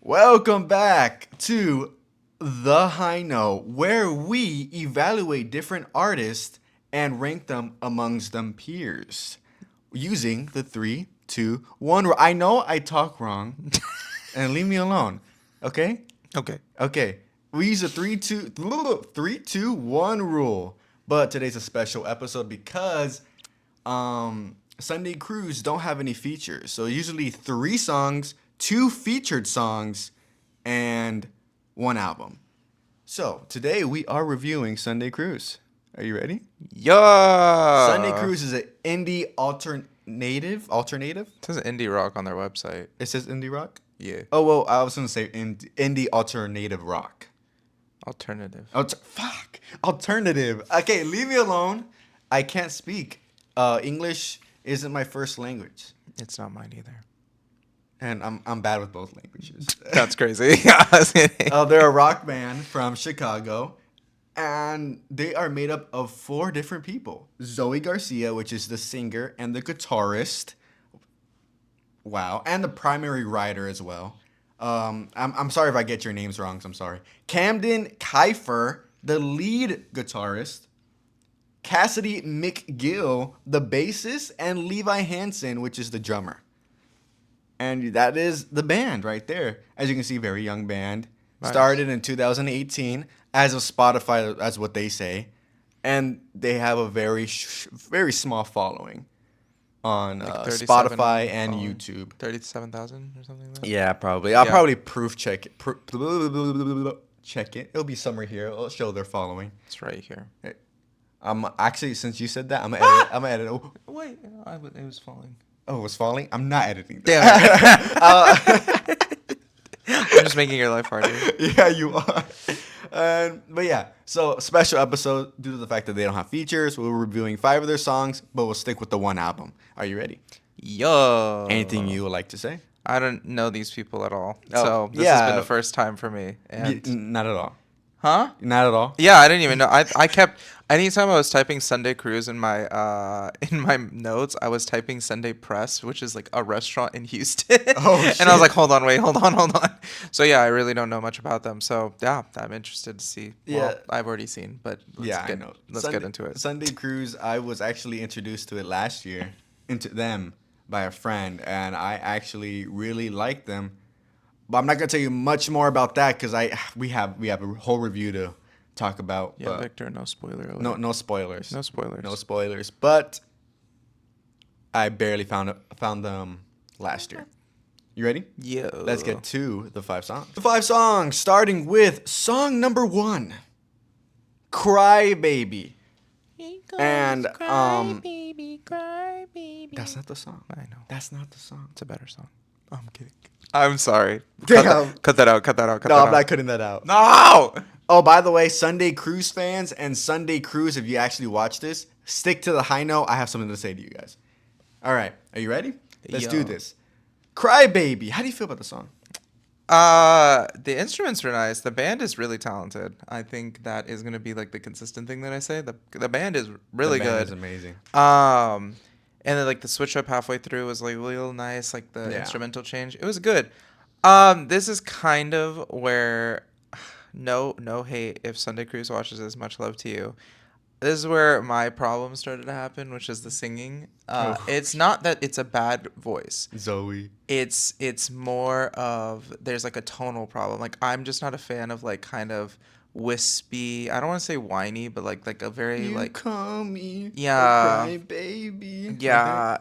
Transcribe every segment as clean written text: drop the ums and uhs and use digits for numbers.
Welcome back to The High Note, where we evaluate different artists and rank them amongst them peers using the 3, 2, 1 rule. I know I talk wrong, and leave me alone. Okay? Okay. Okay. We use a 3, 2, 1 rule, but today's a special episode because Sunday Cruise don't have any features. So usually 3 songs, 2 featured songs, and 1 album. So today we are reviewing Sunday Cruise. Are you ready? Sunday Yeah. Cruise is an indie alternative. Alternative? It says indie rock on their website. It says indie rock. Yeah. Oh well, I was gonna say indie alternative rock. Alternative. Fuck. Alternative. Okay, leave me alone. I can't speak. English isn't my first language, It's not mine either. and I'm bad with both languages. That's crazy. They're a rock band from Chicago, and they are made up of 4 different people. Zoe Garcia, which is the singer and the guitarist. Wow, and the primary writer as well. I'm sorry if I get your names wrong. So I'm sorry. Camden Kiefer, the lead guitarist. Cassidy McGill, the bassist, and Levi Hansen, which is the drummer. And that is the band right there. As you can see, very young band. Nice. Started in 2018 as of Spotify, as what they say. And they have a very small following on Like 37 Spotify and following. YouTube. 37,000 or something like that? Yeah, probably. I'll Yeah. probably proof check it. Check it. It'll be somewhere here. It'll show their following. It's right here. Actually, since you said that, I'm gonna edit. I'm gonna edit. Oh, Wait, it was falling. oh, it's falling. I'm not editing. Damn That. I'm just making your life harder. Yeah, you are. But yeah, so special episode due to the fact that they don't have features. We're reviewing 5 of their songs, but we'll stick with the 1 album. Are you ready? Yo. Anything you would like to say? I don't know these people at all. Oh, So this yeah. has been the first time for me. And Not at all. huh? Not at all. Yeah, I didn't even know. I kept anytime I was typing Sunday Cruise in my notes, I was typing Sunday Press, which is like a restaurant in Houston. Oh, And I was shit. like, hold on. So yeah, I really don't know much about them. So yeah, I'm interested to see. Well, Yeah. I've already seen, but I know. Let's get into it. Sunday Cruise, I was actually introduced to it last year, into them by a friend, and I actually really liked them. But I'm not gonna tell you much more about that because we have a whole review to talk about. Yeah, but Victor, no spoiler alert. no spoilers. No spoilers. No spoilers. But I barely found them last year. You ready? Yeah. Let's get to the 5 songs. The 5 songs, starting with song number 1, "Cry Baby." And Cry baby. that's not the song. I know. That's not the song. It's a better song. I'm kidding. I'm sorry. Damn. Cut that out. No, that I'm out. not cutting that out. No. Oh, by the way, Sunday Cruise fans and Sunday Cruise, if you actually watch this, stick to the high note. I have something to say to you guys. All right, are you ready? Let's do Yo. this. "Cry Baby." How do you feel about the song? The instruments are nice. The band is really talented. I think that is gonna be like the consistent thing that I say. The band is really The band good. is amazing. And then like the switch up halfway through was like real nice. Like the Yeah. instrumental change, it was good. This is kind of where no hate if Sunday Cruise watches this. Much love to you. This is where my problem started to happen, which is the singing. Oh. It's not that it's a bad voice. Zoe. It's more of there's like a tonal problem. Like I'm just not a fan of like kind of wispy. I don't want to say whiny, but like a very You like call me Yeah. a cry baby. yeah.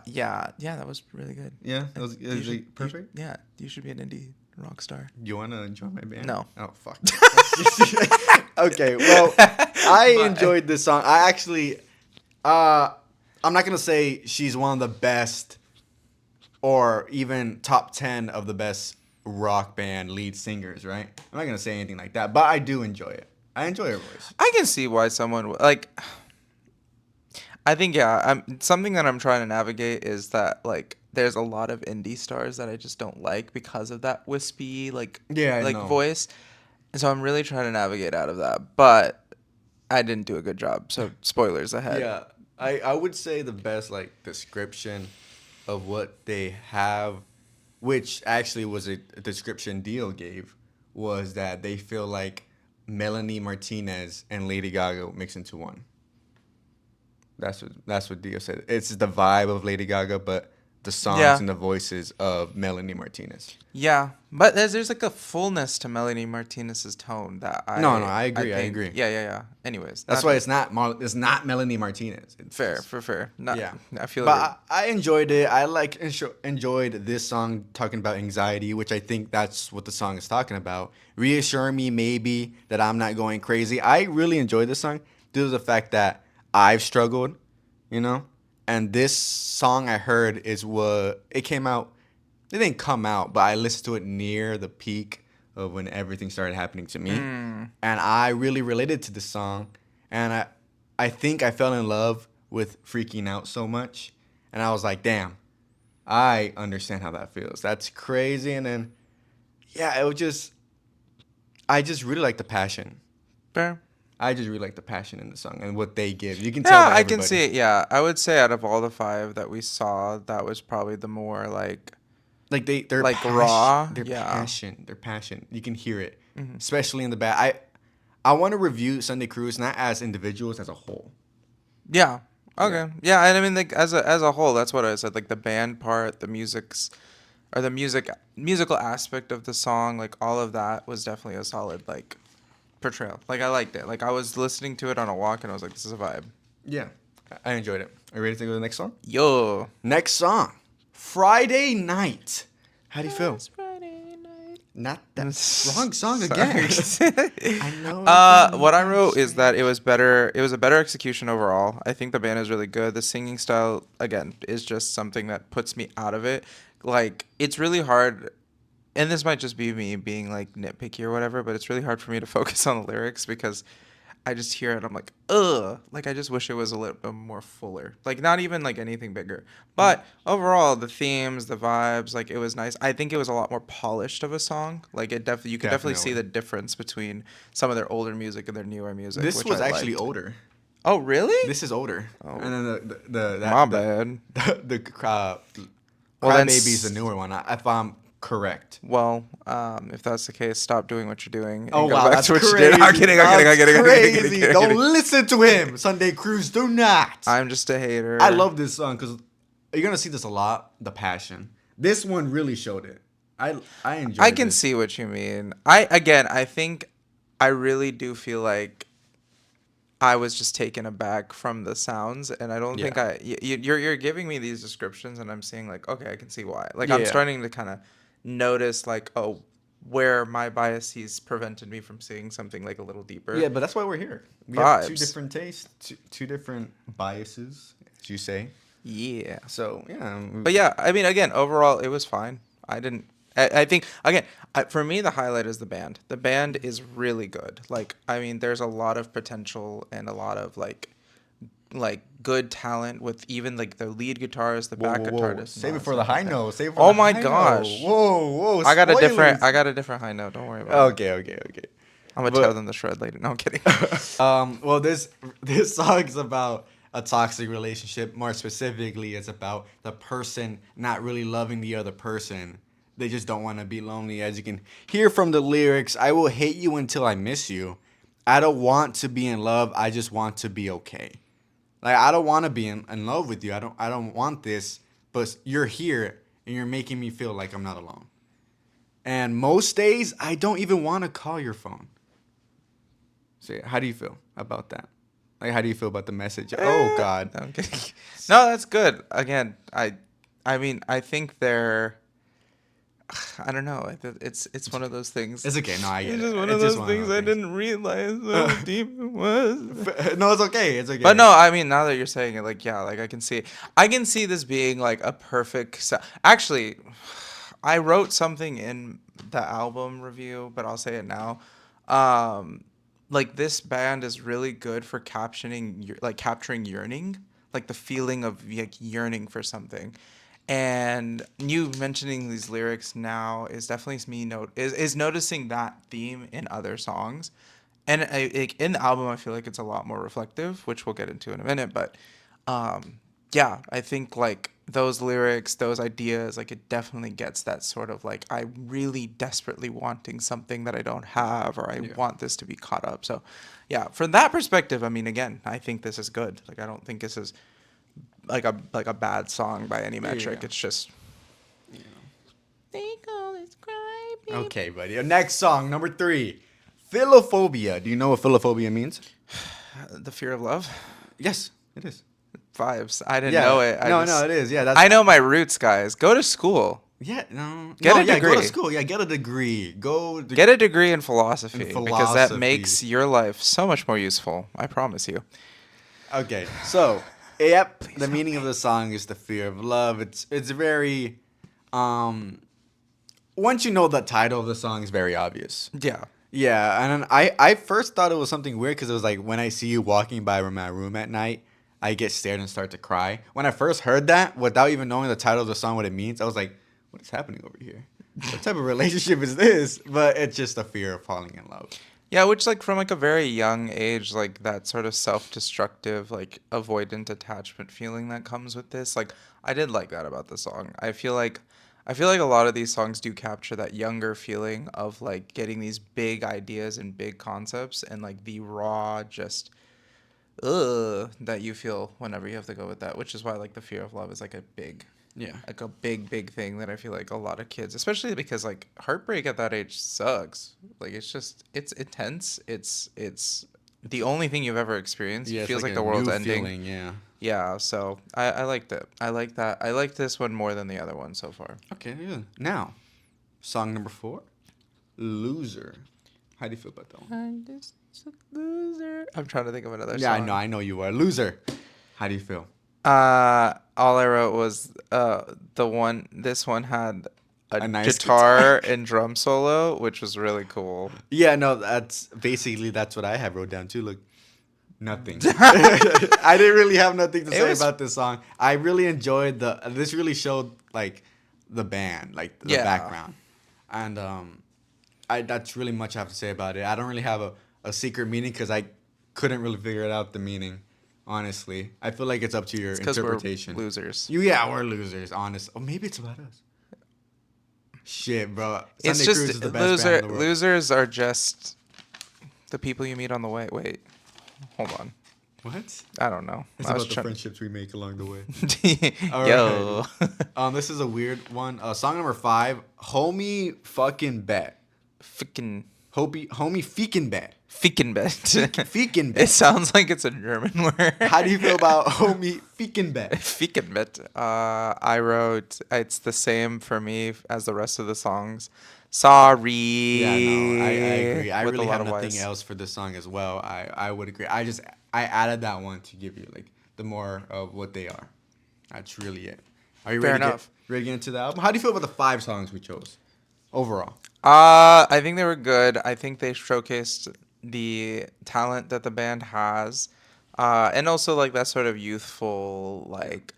That was really good. Yeah, that was, You is should- it perfect? Yeah, you should be an indie rock star. You want to join my band? No. Oh, fuck. Okay, well, I But- enjoyed this song. I actually, I'm not going to say she's one of the best or even top 10 of the best rock band lead singers, right? I'm not going to say anything like that, but I do enjoy it. I enjoy her voice. I can see why someone like. I think something that I'm trying to navigate is that like there's a lot of indie stars that I just don't like because of that wispy like Yeah, I know. voice, and so I'm really trying to navigate out of that. But I didn't do a good job, so spoilers ahead. Yeah, I would say the best like description of what they have which actually was a description Dio gave, was that they feel like Melanie Martinez and Lady Gaga mix into one. That's what Dio said. It's the vibe of Lady Gaga, but the songs Yeah. and the voices of Melanie Martinez. Yeah, but there's like a fullness to Melanie Martinez's tone that No, I I agree. I think agree. yeah. Anyways, That's not why it's not Melanie Martinez. fair for fair. Not Yeah. I feel But like I enjoyed it. I enjoyed this song talking about anxiety, which I think that's what the song is talking about. Reassure me maybe that I'm not going crazy. I really enjoyed this song due to the fact that I've struggled, you know? And this song I heard is what it came out. It didn't come out, but I listened to it near the peak of when everything started happening to me. And I really related to this song. And I think I fell in love with freaking out so much. And I was like, damn, I understand how that feels. That's crazy. And then, yeah, I just really like the passion. fair. I just really like the passion in the song and what they give. You can tell Yeah, by I everybody. can see it. Yeah, I would say out of all the five that we saw, that was probably the more like Like their like passion, raw, their yeah. passion, their passion. You can hear it, especially in the back. I want to review Sunday Cruise not as individuals, as a whole. Yeah. Okay. Yeah, and I mean like as a whole, that's what I said. Like the band part, the musical aspect of the song, like all of that was definitely a solid like portrayal. Like I liked it. Like I was listening to it on a walk and I was like, this is a vibe. Yeah, I enjoyed it. Are you ready to go to the next song? Yo. Next song, Friday Night. How do you feel? Not that wrong song again. I know. What I wrote is that it was better. It was a better execution overall. I think the band is really good. The singing style, again, is just something that puts me out of it. Like, it's really hard, and this might just be me being like nitpicky or whatever, but it's really hard for me to focus on the lyrics because I just hear it and I'm like, ugh. Like, I just wish it was a little bit more fuller. Like, not even like anything bigger. But overall, the themes, the vibes, like, it was nice. I think it was a lot more polished of a song. Like, it definitely, you could definitely see the Definitely. difference between some of their older music and their newer music. This which was I actually liked. older. Oh, really? This is older. Oh. And then My bad. the Well, then Crybaby is the newer one. If I'm correct. Well, if that's the case, stop doing what you're doing. And Oh go wow, back that's to what crazy. you did. I'm kidding. I'm kidding. Crazy. Don't listen to him. Sunday Cruise. Do not. I'm just a hater. I love this song because you're gonna see this a lot. The passion. This one really showed it. I enjoyed. I can this. see what you mean. I think I really do feel like I was just taken aback from the sounds, and I don't think Yeah. you're giving me these descriptions, and I'm seeing like, okay, I can see why. Like Yeah, I'm yeah. starting to kind of notice like, oh, where my biases prevented me from seeing something like a little deeper. Yeah, but that's why we're here. We have two Vibes. different tastes, two different biases, as you say. Yeah. So yeah. But yeah, I mean, again, overall, it was fine. I didn't. I think again, for me, the highlight is the band. The band is really good. Like, I mean, there's a lot of potential and a lot of like good talent with even like the lead guitarist, the back guitarist. Save and it all for that the high stuff. note. Save it for Oh the my high gosh. note. Whoa. I got a different. spoilers. I got a different high note. Don't worry about it. Okay. I'm gonna But- tell them the shred later. No, I'm kidding. Well, this song's about a toxic relationship. More specifically, it's about the person not really loving the other person. They just don't want to be lonely. As you can hear from the lyrics, I will hate you until I miss you. I don't want to be in love. I just want to be okay. Like I don't want to be in love with you. I don't want this, but you're here and you're making me feel like I'm not alone. And most days, I don't even want to call your phone. So how do you feel about that? Like, how do you feel about the message? Oh God. No, I'm kidding. No, that's good. Again, I mean, I think they're. I don't know. It's one of those things. It's okay. No, I get It's it. just one It's of just those one things I things. didn't realize how deep it was. No, it's okay. It's okay. But no, I mean, now that you're saying it, like, yeah, like I can see this being like a perfect. Actually, I wrote something in the album review, but I'll say it now. Like this band is really good for capturing yearning, like the feeling of like yearning for something. And you mentioning these lyrics now is definitely is noticing that theme in other songs, and like in the album I feel like it's a lot more reflective, which we'll get into in a minute. But yeah, I think like those lyrics, those ideas, like it definitely gets that sort of like I really desperately wanting something that I don't have, or I Yeah. want this to be caught up. So, yeah, from that perspective, I mean, again, I think this is good. Like I don't think this is like a bad song by any metric. Yeah. It's just Yeah. think all this cry, baby. Okay, buddy. Next song, number 3. Philophobia. Do you know what philophobia means? The Fear of Love Yes, it is. vibes. I didn't Yeah. know it. No, it is. Yeah, that's I know my roots, guys. Go to school. Yeah, no. Get no, a yeah, go to degree. school. Yeah, get a degree. Get a degree in philosophy, In because that philosophy. makes your life so much more useful. I promise you. Okay, so yep, Please the help meaning me. of the song is the fear of love. It's very um once you know the title of the song is very obvious. Yeah. Yeah, and then I first thought it was something weird because it was like when I see you walking by my room at night, I get scared and start to cry. When I first heard that, without even knowing the title of the song, what it means, I was like, what is happening over here? What type of relationship is this? But it's just a fear of falling in love. Yeah, which like from like a very young age, like that sort of self-destructive, like avoidant attachment feeling that comes with this. Like I did like that about the song. I feel like a lot of these songs do capture that younger feeling of like getting these big ideas and big concepts and like the raw just that you feel whenever you have to go with that, which is why like the fear of love is Yeah. like a big thing that I feel like a lot of kids, especially because like heartbreak at that age sucks. Like it's intense. It's the only thing you've ever experienced. Yeah, It it's feels like like a the world's new ending. feeling, yeah. Yeah, so I liked it. I like that. I like this one more than the other one so far. Okay, yeah. Now, song number 4, Loser. How do you feel about that one? I'm just a loser. I'm trying to think of another Yeah, song. I know you are. Loser. How do you feel? All I wrote was the one. This one had a A nice guitar guitar. and drum solo, which was really cool. Yeah, no, that's what I have wrote down too. Look, nothing. I didn't really have nothing to It say was about this song. I really enjoyed this really showed like the band, like the Yeah. background. And I that's really much I have to say about it. I don't really have a secret meaning because I couldn't really figure it out the meaning. Honestly, I feel like it's up to your It's because we're interpretation. losers. Yeah, we're losers. Honest. Oh, maybe it's about us. Shit, bro. It's Sunday Cruise just is the best band in the world. losers are just the people you meet on the way. Wait, hold on. What? I don't know. It's I was about the trying. friendships we make along the way. Yo. This is a weird one. Song number 5, Homie Fucking Bet. Ficken. Homie Feekin Bet. Fickenbett. Feekin It Bet. sounds like it's a German word. How do you feel about Homie Feekin Bet? Fickenbett. I wrote it's the same for me as the rest of the songs. Sorry. Yeah, no, I agree. I With a really lot have of nothing Ys. else for this song as well. I would agree. I added that one to give you like the more of what they are. That's really it. Are you Fair ready enough. ready to get into the album? How do you feel about the 5 songs we chose overall? I think they were good. I think they showcased the talent that the band has, and also like that sort of youthful, like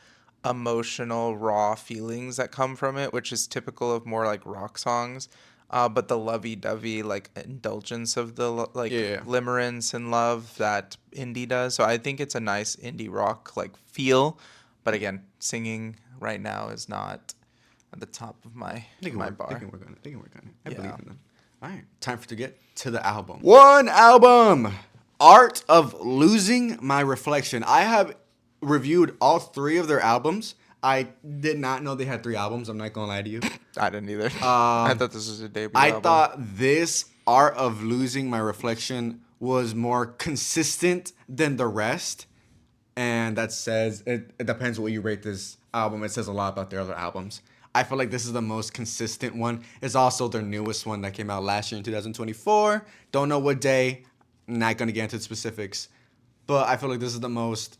emotional, raw feelings that come from it, which is typical of more like rock songs. But the lovey-dovey like indulgence of the like Yeah. limerence and love that indie does. So I think it's a nice indie rock like feel. But again, singing right now is not at the top of my They can my work. They bar. can work on it. They can work on it. I Yeah. believe in them. All right, time for to get to the album. One album, Art of Losing My Reflection. I have reviewed all 3 of their albums. I did not know they had 3 albums. I'm not gonna lie to you. I didn't either. I thought this was a debut I album. thought this Art of Losing My Reflection was more consistent than the rest. And that says, it depends what you rate this album. It says a lot about their other albums. I feel like this is the most consistent one. It's also their newest one that came out last year in 2024. Don't know what day. Not going to get into the specifics. But I feel like this is the most...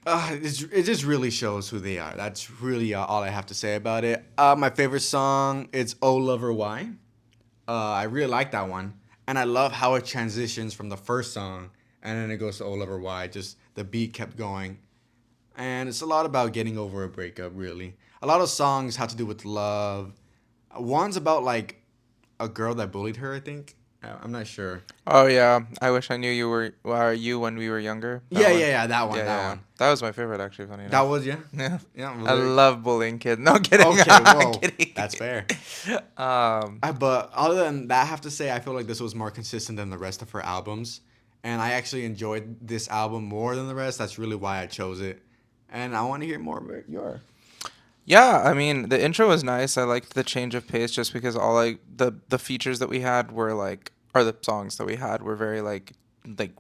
it just really shows who they are. That's really all I have to say about it. My favorite song, it's Oh Lover Why. I really like that one. And I love how it transitions from the first song and then it goes to Oh Lover Why. Just the beat kept going. And it's a lot about getting over a breakup, really. A lot of songs have to do with love. One's about like a girl that bullied her, I think. I'm not sure. Oh yeah, I wish I knew you when we were younger. That Yeah, one. yeah, yeah. That one. Yeah, That yeah. one. That was my favorite actually. Funny That enough. was yeah. Yeah. Yeah. The I lyrics. love bullying kids. No kidding. Okay. Whoa. Kidding. That's fair. Um. But other than that, I have to say I feel like this was more consistent than the rest of her albums, and I actually enjoyed this album more than the rest. That's really why I chose it, and I want to hear more about your. Yeah, I mean the intro was nice. I liked the change of pace just because all the features that we had were like, or the songs that we had were very like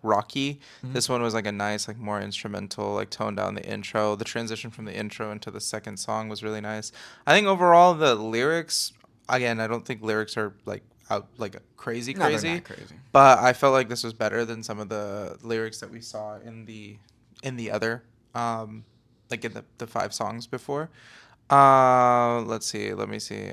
rocky. Mhm. This one was like a nice like more instrumental, like toned down the intro. The transition from the intro into the second song was really nice. I think overall the lyrics, again, I don't think lyrics are like out like crazy No, they're crazy, not crazy. but I felt like this was better than some of the lyrics that we saw in the other like in the five songs before. Let's see. Let me see.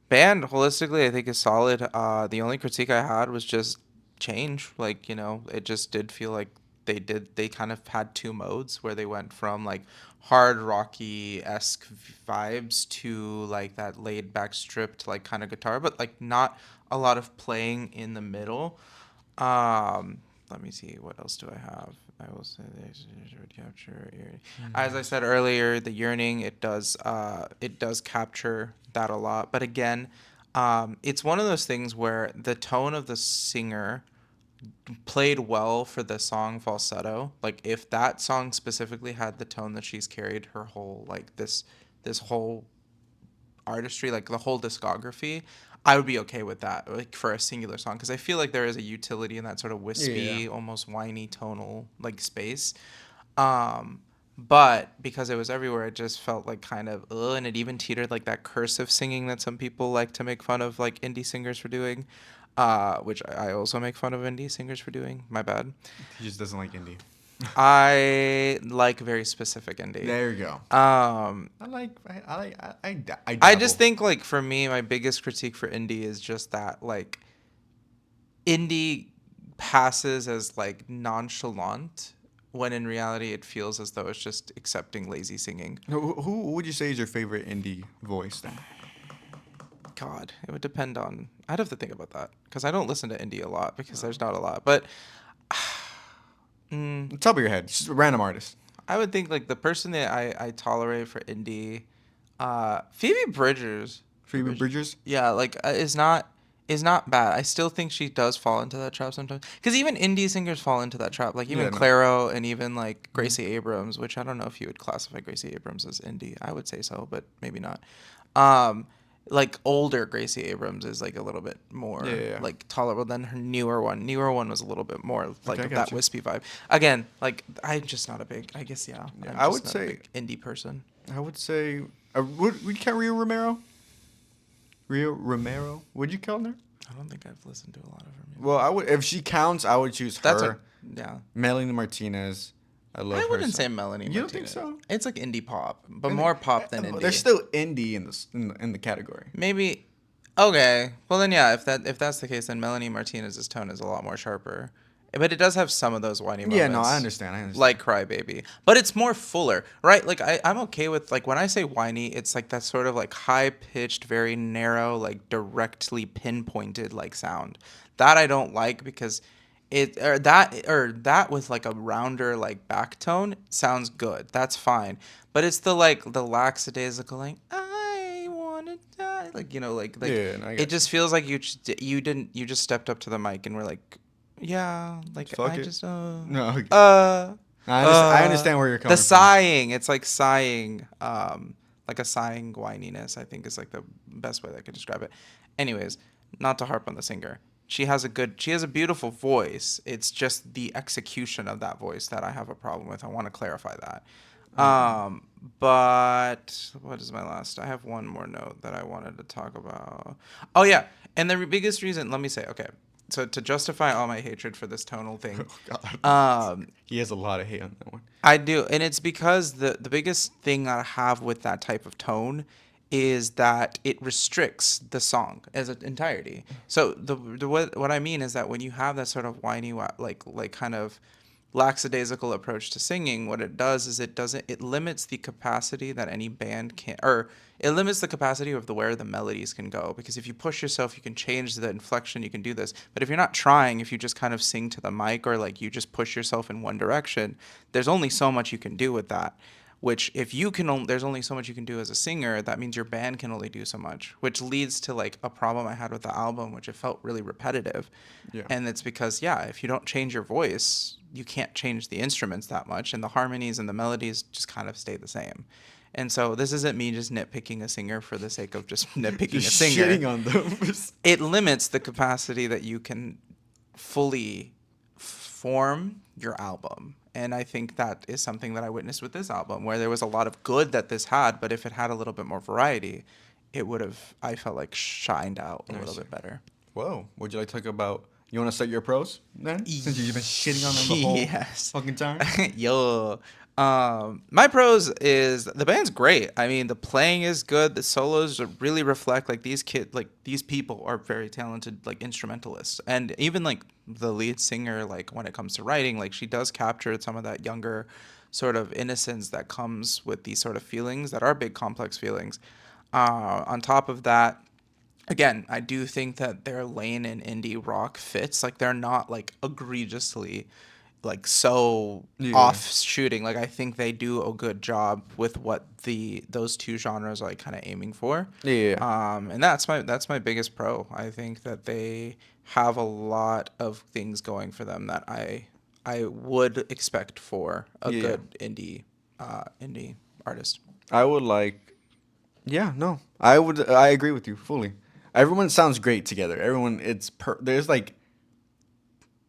Band holistically, I think is solid. The only critique I had was just change. Like, it just did feel like they kind of had two modes where they went from like hard rocky esque vibes to like that laid back stripped like kind of guitar, but like not a lot of playing in the middle. Let me see. What else do I have? I will say this would capture. As I said earlier, the yearning it does capture that a lot. But again, it's one of those things where the tone of the singer played well for the song falsetto. Like if that song specifically had the tone that she's carried her whole like this whole artistry, like the whole discography, I would be okay with that, like for a singular song, because I feel like there is a utility in that sort of Yeah. wispy, almost whiny tonal like space. Um, but because it was everywhere, it just felt like kind of ugh, and it even teetered like that cursive singing that some people like to make fun of like indie singers for doing, which I also make fun of indie singers for doing. My bad. He just doesn't like indie. I like very specific indie. There you go. Um, I I just dabble. think like for me, my biggest critique for indie is just that like indie passes as like nonchalant when in reality it feels as though it's just accepting lazy singing. Who would you say is your favorite indie voice then? God, it would depend on. I'd have to think about that because I don't listen to indie a lot because there's not a lot. But mm, Top of your head, just a random artist. I would think like the person that I tolerate for indie, Phoebe Bridgers. Phoebe Bridgers. Yeah, like is not bad. I still think she does fall into that trap sometimes. Because even indie singers fall into that trap. Like Yeah, even no. Clairo and even like Mhm. Gracie Abrams, which I don't know if you would classify Gracie Abrams as indie. I would say so, but maybe not. Um, like older Gracie Abrams is like a little bit Yeah, more yeah, yeah. like tolerable than her newer one. Newer one was a little bit more like Okay, I of got that you. wispy vibe. Again, like I'm just not a big. I guess yeah, Yeah, I'm I just would not a say, big indie person. I would say, would we count Rio Romero? Rio Romero? Would you count her? I don't think I've listened to a lot of her Well, music. I would. If she counts, I would choose That's a her. yeah. Melanie Martinez. I love I her. wouldn't say Melanie You don't think Martinez. so? It's like indie pop, but And more pop than there's indie. still indie in the category. Maybe. Okay. Well then, yeah. If that's the case, then Melanie Martinez's tone is a lot more sharper. But it does have some of those whiny Yeah, no, I moments, understand. I understand. like Crybaby. But it's more fuller, right? Like I'm okay with like when I say whiny, it's like that sort of like high pitched, very narrow, like directly pinpointed like sound. That I don't like because or that with like a rounder like back tone sounds good. That's fine. But it's the like the lackadaisical like I wanna die like like Yeah, no, I it got you. just feels like you just stepped up to the mic and were like yeah like Fuck I it. just No, okay. uh I understand where you're the coming from. sighing, it's like sighing, like a sighing whininess, I think is like the best way that I could describe it. Anyways, not to harp on the singer. She has a beautiful voice. It's just the execution of that voice that I have a problem with. I want to clarify that. But what is my last? I have one more note that I wanted to talk about. Oh yeah, and the biggest reason, let me say, okay, so to justify all my hatred for this tonal thing, Oh God, um, he has a lot of hate on that one. I do, and it's because the biggest thing I have with that type of tone is that it restricts the song as an entirety. So the what I mean is that when you have that sort of whiny like kind of lackadaisical approach to singing, what it does is it limits the capacity that any band can, or it limits the capacity of the where the melodies can go. Because if you push yourself, you can change the inflection, you can do this. But if you're not trying, if you just kind of sing to the mic or like you just push yourself in one direction, there's only so much you can do with that. Which if you can there's only so much you can do as a singer, that means your band can only do so much, which leads to like a problem I had with the album, which it felt really repetitive. Yeah. And it's because, yeah, if you don't change your voice, you can't change the instruments that much, and the harmonies and the melodies just kind of stay the same. And so this isn't me just nitpicking a singer for the sake of just nitpicking a Just singer. shitting on them. It limits the capacity that you can fully form your album. And I think that is something that I witnessed with this album, where there was a lot of good that this had, but if it had a little bit more variety, it would have, I felt like, shined out a little Nice. bit better. Whoa. Would you like to talk about? You want to start your pros then? Since you've been shitting on them the whole Yes. fucking time. Yo. My pros is the band's great. I mean, the playing is good. The solos really reflect like these people are very talented like instrumentalists, and even like the lead singer, like when it comes to writing, like she does capture some of that younger sort of innocence that comes with these sort of feelings that are big complex feelings. On top of that, again, I do think that their lane in indie rock fits. Like they're not like egregiously like so Yeah. off shooting. Like I think they do a good job with what those two genres are like kind of aiming for. Yeah. And that's my biggest pro. I think that they have a lot of things going for them that I would expect for a Yeah. good indie artist. I would like. Yeah. No. I would. I agree with you fully. Everyone sounds great together. Everyone. There's like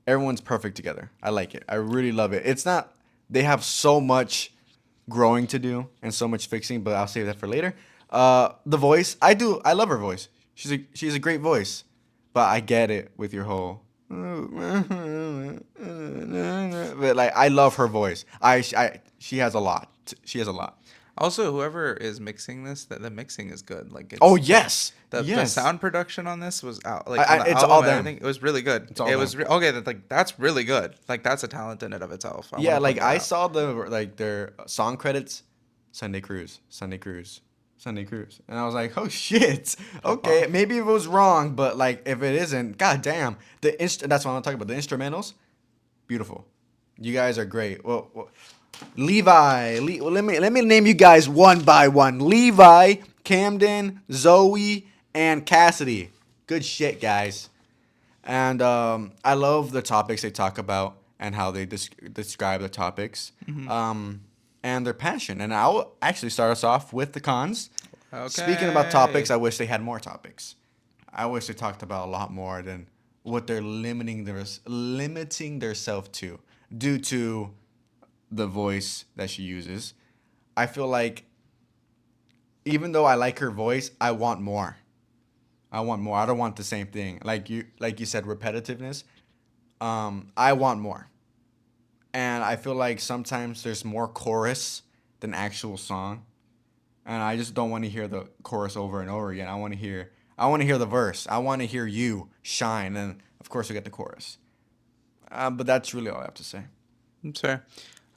everyone's perfect together. I like it. I really love it. It's not. They have so much growing to do and so much fixing, but I'll save that for later. The voice. I do. I love her voice. She's a great voice, but I get it with your whole. But like I love her voice. She has a lot. She has a lot. Also, whoever is mixing this, the mixing is good. Like Oh it's yes, the yes. sound production on this was out like on the It's album all and them. everything. It was really good. It's all It them. was okay. Like that's really good. Like that's a talent in and of itself. I want Yeah, to like point that I out. saw their song credits, Sunday Cruise, Sunday Cruise, Sunday Cruise, and I was like, oh shit. Okay, maybe it was wrong, but like if it isn't, god damn, that's what I'm talking about. The instrumentals, beautiful. You guys are great. Well well, let me name you guys one by one. Levi, Camden, Zoe, and Cassidy. Good shit, guys. And I love the topics they talk about and how they describe the topics, and their passion. And I'll actually start us off with the cons. Speaking about topics, Okay. I wish they had more topics. I wish they talked about a lot more than what they're limiting themselves to due to the voice that she uses. I feel like even though I like her voice, I want more. I want more. I don't want the same thing. Like you said, repetitiveness. I want more. And I feel like sometimes there's more chorus than actual song. And I just don't want to hear the chorus over and over again. I want to hear the verse. I want to hear you shine, and of course we get the chorus. But that's really all I have to say. That's fair.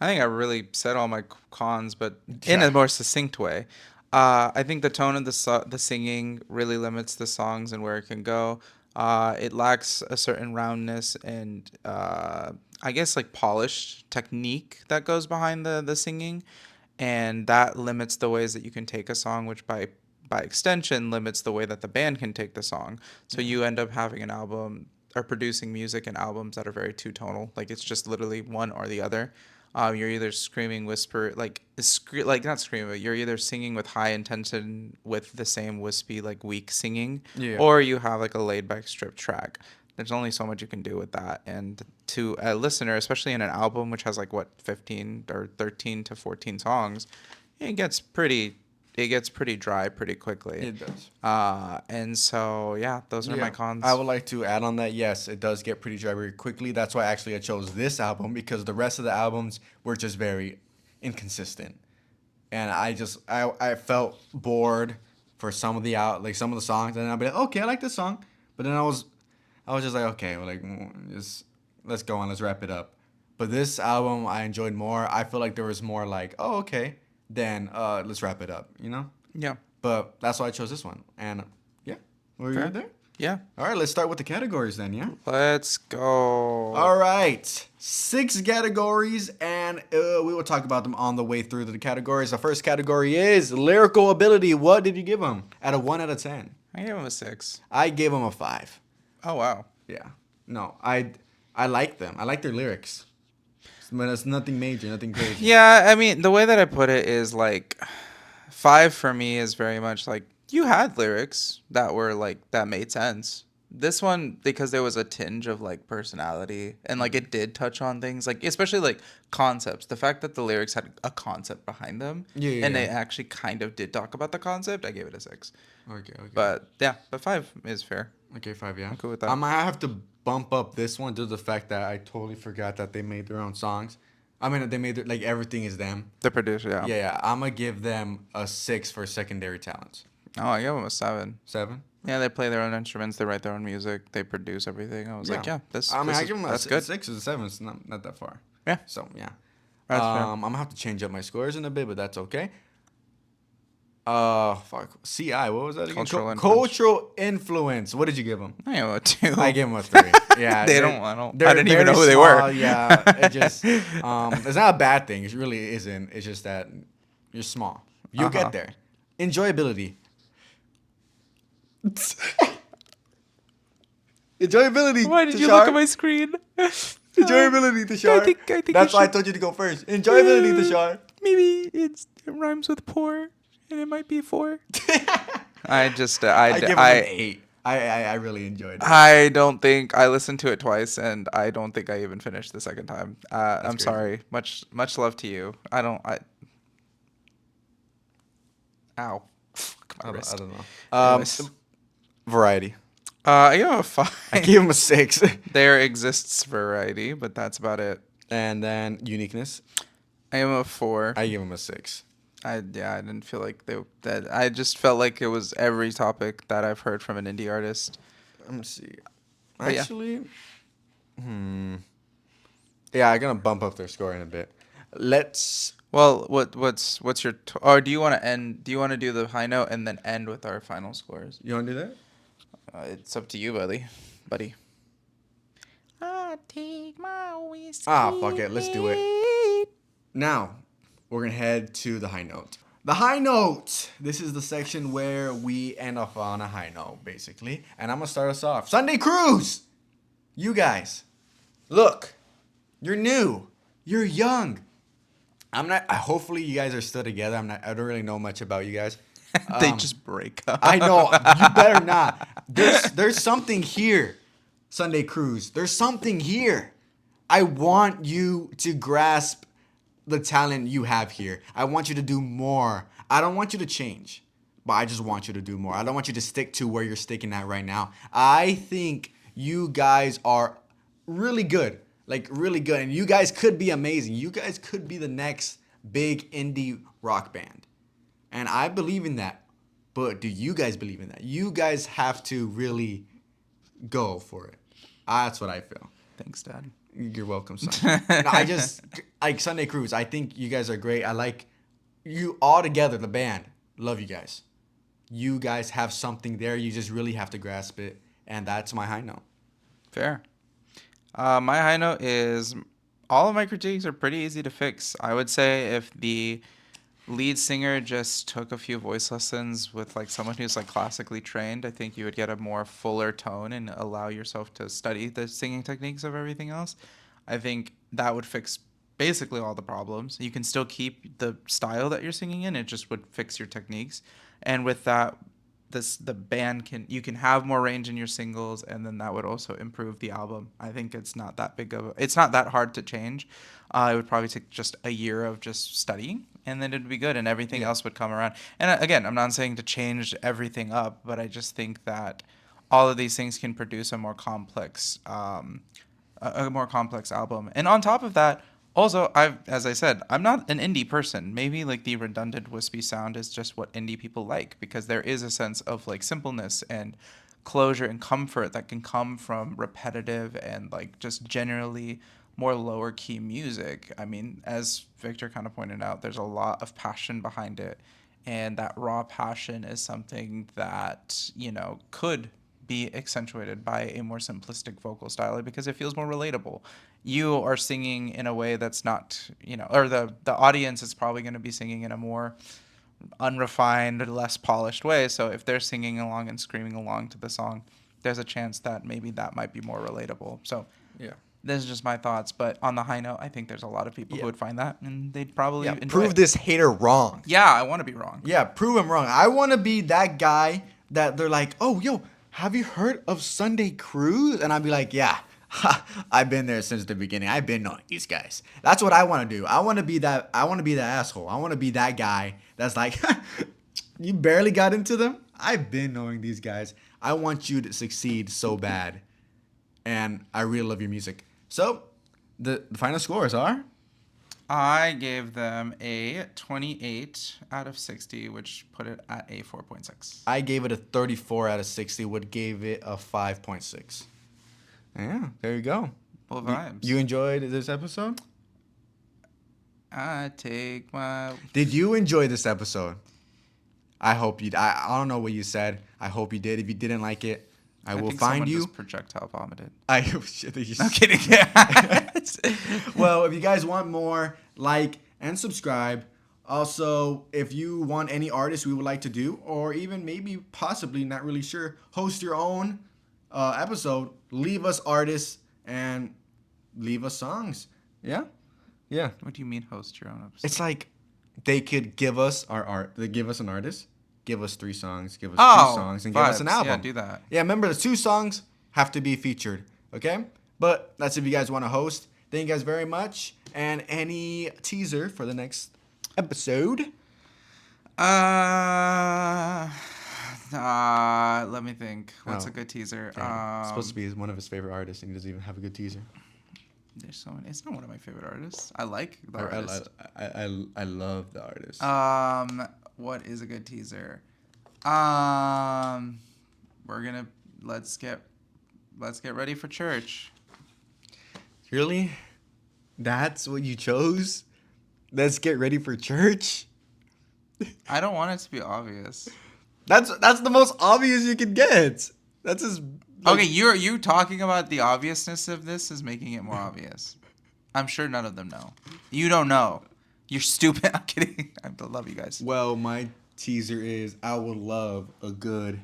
I think I really said all my cons, but in Yeah. a more succinct way. I think the tone of the singing really limits the songs and where it can go. It lacks a certain roundness and I guess like polished technique that goes behind the singing, and that limits the ways that you can take a song, which by extension limits the way that the band can take the song. So Yeah. you end up having an album or producing music and albums that are very two tonal. Like it's just literally one or the other. You're either screaming, whisper, like not screaming, but you're either singing with high intention with the same wispy, like weak singing, Yeah. or you have like a laid back strip track. There's only so much you can do with that. And to a listener, especially in an album which has like what 15 or 13 to 14 songs, it gets pretty it gets pretty dry pretty quickly. It does. And so yeah, those are my Yeah, I cons. would like to add on that. Yes, it does get pretty dry very quickly. That's why actually I chose this album because the rest of the albums were just very inconsistent, and I felt bored for some of some of the songs, and I'd be like, okay, I like this song, but then I was just like, okay, well, like just let's go on, let's wrap it up. But this album I enjoyed more. I feel like there was more like, oh okay, then let's wrap it up, you know. Yeah. But that's why I chose this one. And yeah, were you Fair. there? Yeah. All right, let's start with the categories then. Yeah. Let's go. All right, 6 categories, and we will talk about them on the way through the categories. The first category is lyrical ability. What did you give them? Out of 1 out of 10. I gave him a 6. I gave them a 5. Oh wow. Yeah. No, I like them. I like their lyrics. But it's nothing major, nothing crazy. Yeah, I mean, the way that I put it is like 5 for me is very much like you had lyrics that were like that made sense. This one, because there was a tinge of like personality and like it did touch on things like especially like concepts. The fact that the lyrics had a concept behind them and they actually kind of did talk about the concept, I gave it a 6. Okay, okay. But yeah, but 5 is fair. Okay, 5, yeah. I'm cool with that. I might have to bump up this one due to the fact that I totally forgot that they made their own songs. I mean, they made like everything is them. The producer, yeah. Yeah, I'm gonna give them a 6 for secondary talents. Oh, I gave them a 7. 7. Yeah, they play their own instruments, they write their own music, they produce everything. I was like, yeah, this. I mean, this I is- give them a that's good. 6 or a 7. It's not that far. Yeah. So yeah. That's fair. I'm gonna have to change up my scores in a bit, but that's okay. Fuck. CI. What was that again? Cultural influence. Cultural influence. What did you give them? I gave them a 2. I gave them a 3. Yeah. They they're- don't. I don't. they're I didn't even very know who they small, were. Yeah. It just. It's not a bad thing. It really isn't. It's just that you're small. You'll Uh-huh. get there. Enjoyability. Enjoyability. Why did you Tashar. look at my screen? Enjoyability, Tashar. I think That's you why I should- told you to go first. Enjoyability, Tashar. Maybe it rhymes with poor, and it might be 4. I just. I give it an I 8. I really enjoyed it. I don't think I listened to it twice, and I don't think I even finished the second time. I'm crazy. sorry. Much love to you. I don't. Ow. Fuck my I wrist. don't know. Anyways. Variety. I give him a 5. I gave him a 6. There exists variety, but that's about it. And then uniqueness. I give him a 4. I give him a 6. I didn't feel like that. I just felt like it was every topic that I've heard from an indie artist. Let me see. But yeah. Actually, yeah, I'm gonna bump up their score in a bit. Let's. Well, what's your or do you want to end? Do you want to do the high note and then end with our final scores? You wanna do that? It's up to you, buddy. I take my whiskey. Fuck it. Let's do it. Now, we're gonna head to the high note. The high note. This is the section where we end off on a high note, basically. And I'm gonna start us off. Sunday Cruise. You guys, look. You're new. You're young. I'm not. Hopefully, you guys are still together. I don't really know much about you guys. They just break up. I know. You better not. There's something here, Sunday Cruise. There's something here. I want you to grasp the talent you have here. I want you to do more. I don't want you to change, but I just want you to do more. I don't want you to stick to where you're sticking at right now. I think you guys are really good. Like, really good. And you guys could be amazing. You guys could be the next big indie rock band. And I believe in that. But do you guys believe in that? You guys have to really go for it. That's what I feel. Thanks, Dad. You're welcome, son. No, I just, like Sunday Cruise, I think you guys are great. I like you all together, the band. Love you guys. You guys have something there. You just really have to grasp it. And that's my high note. Fair. My high note is all of my critiques are pretty easy to fix. I would say if the lead singer just took a few voice lessons with like someone who's like classically trained, I think you would get a more fuller tone and allow yourself to study the singing techniques of everything else. I think that would fix basically all the problems. You can still keep the style that you're singing in, it just would fix your techniques. And with that, the band you can have more range in your singles, and then that would also improve the album. I think it's not that it's not that hard to change. It would probably take just a year of just studying, and then it'd be good, and everything else would come around. And again, I'm not saying to change everything up, but I just think that all of these things can produce a more complex album. And on top of that, also, as I said, I'm not an indie person. Maybe like the redundant wispy sound is just what indie people like, because there is a sense of like simpleness and closure and comfort that can come from repetitive and like just generally more lower key music. I mean, as Victor kind of pointed out, there's a lot of passion behind it. And that raw passion is something that, could be accentuated by a more simplistic vocal style because it feels more relatable. You are singing in a way that's not, or the audience is probably going to be singing in a more unrefined, less polished way. So if they're singing along and screaming along to the song, there's a chance that maybe that might be more relatable. So Yeah. this is just my thoughts, but on the high note, I think there's a lot of people who would find that, and they'd probably Yeah. enjoy Prove it. this hater wrong. Yeah, I want to be wrong. Yeah, prove him wrong. I want to be that guy that they're like, oh, yo, have you heard of Sunday Cruise? And I'd be like, yeah, I've been there since the beginning. I've been knowing these guys. That's what I want to do. I want to be that. I want to be that asshole. I want to be that guy that's like, you barely got into them. I've been knowing these guys. I want you to succeed so bad, and I really love your music. So, the final scores are. I gave them a 28 out of 60, which put it at a 4.6. I gave it a 34 out of 60, what gave it a 5.6. Yeah, there you go. Full vibes. You enjoyed this episode? I take my... Did you enjoy this episode? I hope you. I don't know what you said. I hope you did. If you didn't like it, I will think find someone you. Just projectile vomited. I'm kidding. Well, if you guys want more, like and subscribe. Also, if you want any artists we would like to do, or even maybe possibly, not really sure, host your own episode, leave us artists and leave us songs. Yeah? Yeah. What do you mean host your own episode? It's like they could give us our art. They give us an artist, give us 3 songs, give us 2 songs, and give us an vibes. album. Yeah, do that. Yeah, remember the 2 songs have to be featured, okay? But that's if you guys want to host. Thank you guys very much. And any teaser for the next episode? Let me think. What's a good teaser? It's supposed to be one of his favorite artists, and he doesn't even have a good teaser. There's so many. It's not one of my favorite artists. I like the I artist. love the artist. What is a good teaser? Let's get ready for church. Really? That's what you chose? Let's get ready for church? I don't want it to be obvious. That's the most obvious you can get. That's as Okay, you talking about the obviousness of this is making it more obvious. I'm sure none of them know. You don't know. You're stupid. I'm kidding. I love you guys. Well, my teaser is I would love a good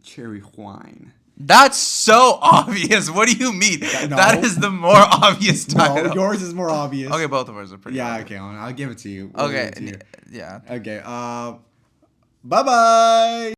cherry wine. That's so obvious. What do you mean? No. That is the more obvious title. No, yours is more obvious. Okay, both of ours are pretty obvious. Okay, I'll give it to you. Okay, yeah. Okay, bye-bye.